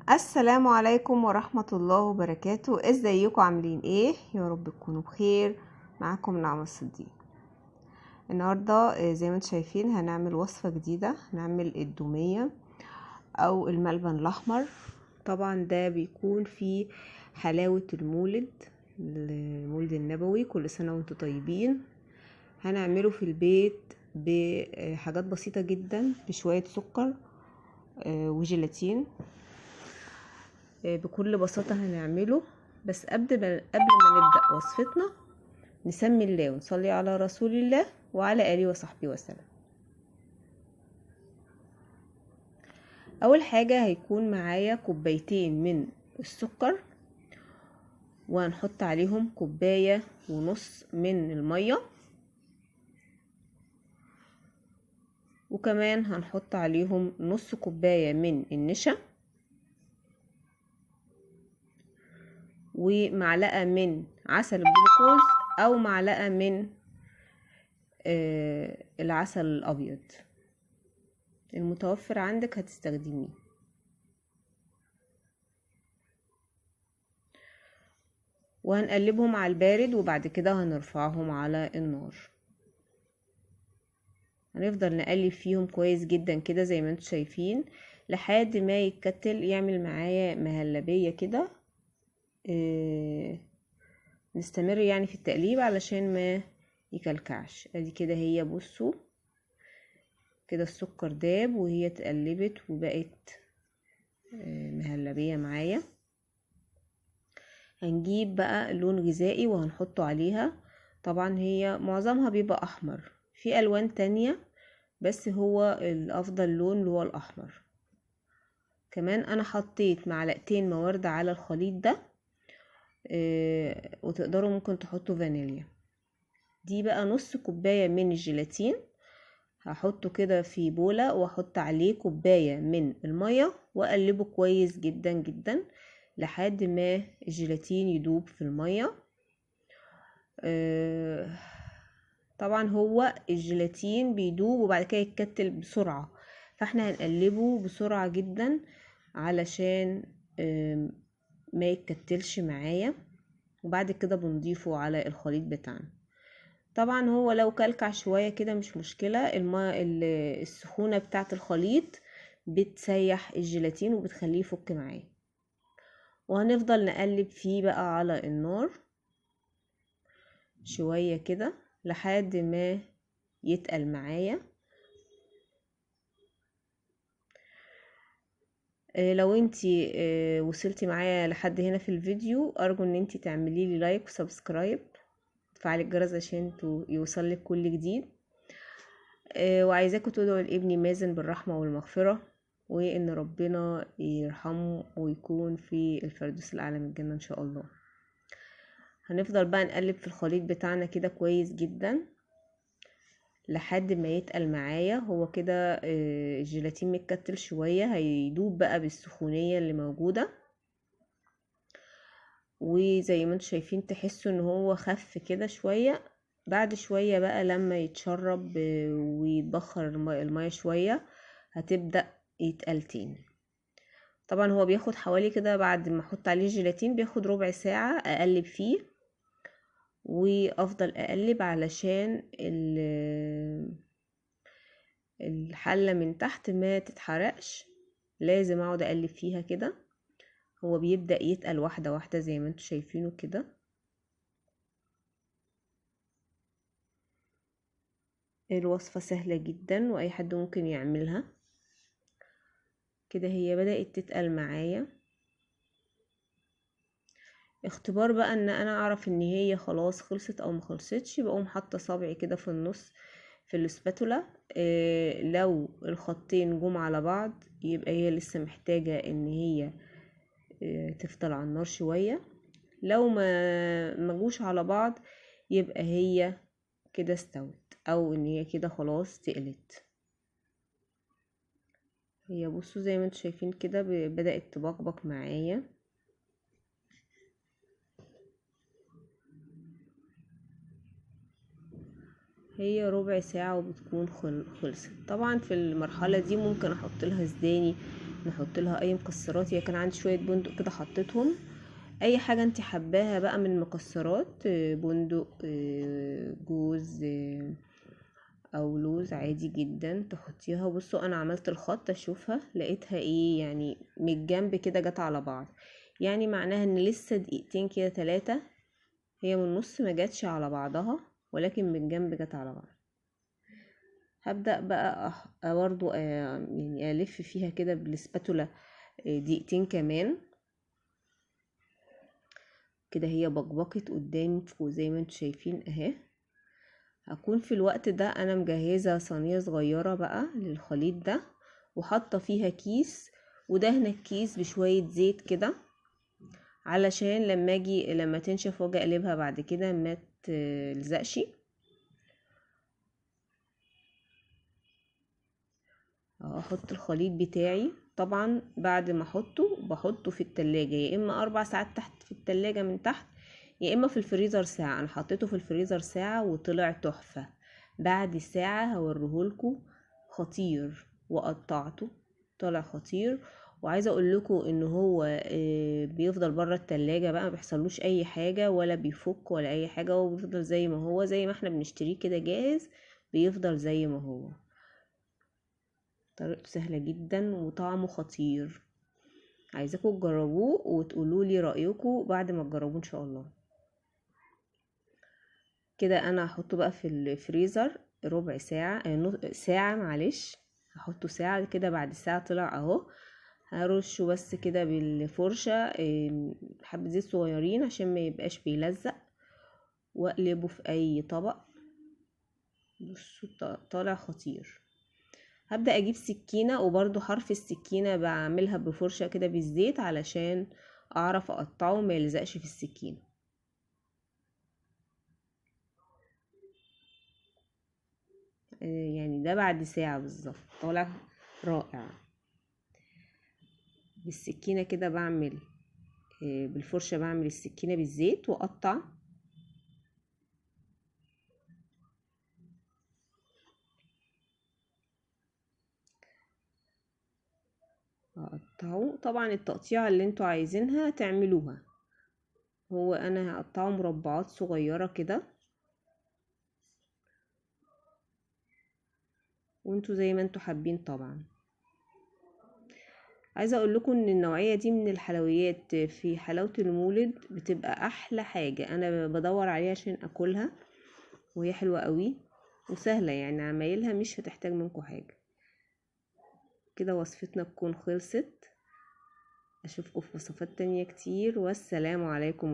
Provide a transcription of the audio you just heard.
السلام عليكم ورحمة الله وبركاته. ازيكم عاملين ايه؟ يا رب تكونوا بخير. معاكم نعمة الصديق. النهاردة زي ما انتم شايفين هنعمل وصفة جديدة، هنعمل الدومية او الملبن الاحمر. طبعا ده بيكون في حلاوة المولد النبوي. كل سنة وانتم طيبين. هنعمله في البيت بحاجات بسيطة جدا، بشوية سكر وجيلاتين. بكل بساطة هنعمله. بس قبل ما نبدأ وصفتنا نسمي الله ونصلي على رسول الله وعلى آله وصحبه وسلم. أول حاجة هيكون معايا كوبايتين من السكر، وهنحط عليهم 1.5 كوباية من المية، وكمان هنحط عليهم نص كوباية من النشا، ومعلقة من عسل الجلوكوز او معلقة من العسل الابيض المتوفر عندك هتستخدميه. وهنقلبهم على البارد، وبعد كده هنرفعهم على النار. هنفضل نقلب فيهم كويس جدا كده زي ما انتم شايفين لحد ما يتكتل، يعمل معايا مهلبية كده. نستمر يعني في التقليب علشان ما يكلكعش. ادي كده هي، بصوا كده السكر داب وهي اتقلبت وبقت مهلبية معايا. هنجيب بقى لون غذائي وهنحطه عليها. طبعا هي معظمها بيبقى احمر، في الوان تانية بس هو الافضل لون اللي هو الاحمر. كمان انا حطيت معلقتين موارد على الخليط ده، وتقدروا ممكن تحطوا فانيليا. دي بقى نص كوباية من الجيلاتين، هحطه كده في بولة واحط عليه 1 كوباية من المية واقلبه كويس جدا جدا لحد ما الجيلاتين يدوب في المية. طبعا هو الجيلاتين بيدوب وبعد كده يتكتل بسرعة، فاحنا هنقلبه بسرعة جدا علشان ما يتكتلش معايا. وبعد كده بنضيفه على الخليط بتاعنا. طبعا هو لو كلكع شوية كده مش مشكلة، السخونة بتاعة الخليط بتسيح الجيلاتين وبتخليه يفك معايا. وهنفضل نقلب فيه بقى على النار شوية كده لحد ما يتقل معايا. لو انتي وصلتي معايا لحد هنا في الفيديو، ارجو ان انتي تعملي لي لايك وسبسكرايب، تفعلي الجرس عشان يوصلك كل جديد. وعايزاكم تدعوا لابني مازن بالرحمة والمغفرة، وان ربنا يرحمه ويكون في الفردوس الاعلى من الجنة ان شاء الله. هنفضل بقى نقلب في الخليط بتاعنا كده كويس جدا لحد ما يتقل معايا. هو كده الجيلاتين متكتل شوية، هيدوب بقى بالسخونية اللي موجودة. وزي ما انتم شايفين تحسوا ان هو خف كده شوية. بعد شوية بقى لما يتشرب ويتبخر المية شوية هتبدأ يتقل تاني. طبعا هو بياخد حوالي كده، بعد ما احط عليه جيلاتين بياخد ربع ساعة اقلب فيه، وافضل اقلب علشان الحلة من تحت ما تتحرقش. لازم اقعد اقلب فيها كده. هو بيبدأ يتقل واحدة واحدة زي ما انتم شايفينه كده. الوصفة سهلة جدا واي حد ممكن يعملها. كده هي بدأت تتقل معايا. اختبار بقى ان انا اعرف ان هي خلاص خلصت او مخلصتش، بقوم حاطة صابعي كده في النص في الاسباتولا. لو الخطين جم على بعض يبقى هي لسه محتاجة ان هي تفضل على النار شوية. لو ما جوش على بعض يبقى هي كده استوت، او ان هي كده خلاص تقلت. هي بصوا زي ما انتم شايفين كده بدأت تبقبق معايا. هي ربع ساعة وبتكون خلصت. طبعا في المرحلة دي ممكن احط لها زداني نحط لها اي مكسرات. هي كان عندي شويه بندق كده حطيتهم. اي حاجه انت حباها بقى من المكسرات، بندق، جوز، او لوز، عادي جدا تحطيها. بصوا انا عملت الخط اشوفها لقيتها ايه يعني من الجنب كده جت على بعض، يعني معناها ان لسه دقيقتين كده 3. هي من النص ما جاتش على بعضها، ولكن من الجنب جت على بعض. هبدأ بقى برضو يعني الف فيها كده بالسباتولا دقيقتين كمان كده. هي بقبقت قدامي فوق زي ما انتوا شايفين اهي. هكون في الوقت ده انا مجهزة صينية صغيرة بقى للخليط ده، وحاطة فيها كيس، ودهنة الكيس بشوية زيت كده علشان لما تنشف واجي اقلبها بعد كده ما تلزقش. احط الخليط بتاعي. طبعا بعد ما بحطه في التلاجة، يا اما 4 ساعات تحت في التلاجة من تحت، يا اما في الفريزر ساعة. انا حطيته في الفريزر ساعة وطلع تحفة. بعد ساعة هوريهولكوا خطير، وقطعته طلع خطير. وعايزه اقول لكم ان هو بيفضل بره التلاجة بقى، ما بيحصلوش اي حاجه ولا بيفك ولا اي حاجه. هو بيفضل زي ما هو، زي ما احنا بنشتريه كده جاهز، بيفضل زي ما هو. طريقته سهله جدا وطعمه خطير. عايزاكم تجربوه وتقولوا لي رايكم بعد ما تجربوه ان شاء الله. كده انا هحطه بقى في الفريزر ربع ساعه، ساعه معلش. هحطه ساعه كده. بعد ساعه طلع اهو. هرشه بس كده بالفرشة حبة زيت صغيرين عشان ما يبقاش بيلزق، واقلبه في اي طبق. بصوا طالع خطير. هبدأ اجيب سكينة، وبرضو حرف السكينة بعملها بفرشة كده بالزيت علشان اعرف اقطعه ما يلزقش في السكينة. يعني ده بعد ساعة بالظبط طالع رائع. بالسكينة كده بعمل بالفرشة بعمل السكينة بالزيت واقطع. هقطعه طبعا التقطيعة اللي انتوا عايزينها تعملوها. هو انا هقطعه مربعات صغيرة كده، وانتوا زي ما انتوا حابين طبعا. عايزة اقول لكم ان النوعية دي من الحلويات في حلاوة المولد بتبقى احلى حاجة. انا بدور عليها عشان اكلها، وهي حلوة قوي وسهلة، يعني عمايلها مش هتحتاج منكم حاجة. كده وصفتنا تكون خلصت. اشوفكم في وصفات تانية كتير، والسلام عليكم ورحمة الله.